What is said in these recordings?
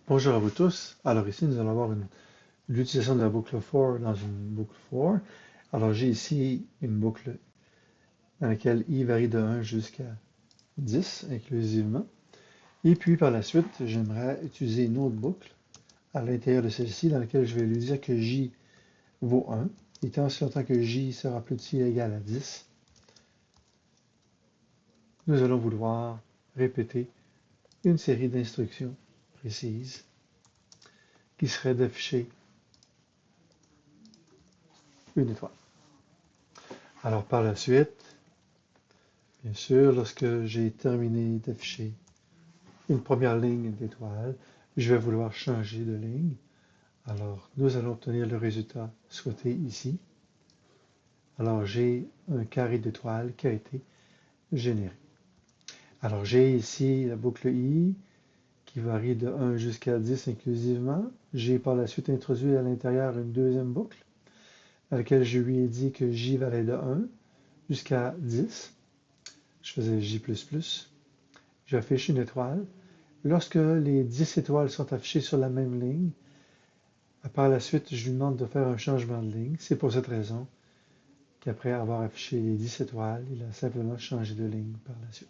Bonjour à vous tous. Alors ici, nous allons avoir l'utilisation de la boucle for dans une boucle for. Alors j'ai ici une boucle dans laquelle i varie de 1 jusqu'à 10 inclusivement. Et puis par la suite, j'aimerais utiliser une autre boucle à l'intérieur de celle-ci dans laquelle je vais lui dire que j vaut 1. Et tant aussi longtemps que j sera plus petit ou égal à 10, nous allons vouloir répéter une série d'instructions précises qui seraient d'afficher une étoile. Alors par la suite, bien sûr, lorsque j'ai terminé d'afficher une première ligne d'étoiles, je vais vouloir changer de ligne. Alors, nous allons obtenir le résultat souhaité ici. Alors, j'ai un carré d'étoiles qui a été généré. Alors, j'ai ici la boucle i qui varie de 1 jusqu'à 10 inclusivement. J'ai par la suite introduit à l'intérieur une deuxième boucle à laquelle je lui ai dit que j valait de 1 jusqu'à 10. Je faisais j++. J'affiche une étoile. Lorsque les 10 étoiles sont affichées sur la même ligne, par la suite, je lui demande de faire un changement de ligne. C'est pour cette raison qu'après avoir affiché les 10 étoiles, il a simplement changé de ligne par la suite.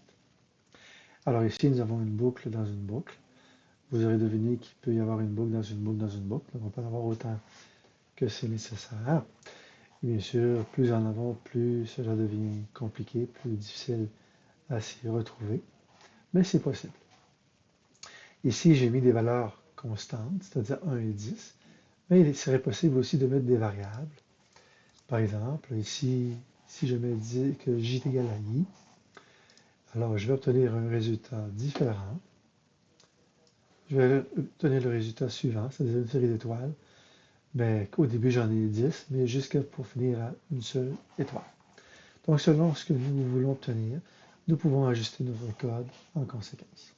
Alors ici, nous avons une boucle dans une boucle. Vous aurez deviné qu'il peut y avoir une boucle dans une boucle dans une boucle. On peut en avoir autant que c'est nécessaire. Et bien sûr, plus en avons, plus cela devient compliqué, plus difficile à s'y retrouver. Mais c'est possible. Ici, j'ai mis des valeurs constantes, c'est-à-dire 1 et 10. Mais il serait possible aussi de mettre des variables. Par exemple, ici, si je me dis que j est égal à i, alors je vais obtenir un résultat différent. Je vais obtenir le résultat suivant, c'est-à-dire une série d'étoiles. Mais au début, j'en ai 10, mais jusqu'à pour finir à une seule étoile. Donc, selon ce que nous voulons obtenir, nous pouvons ajuster notre code en conséquence.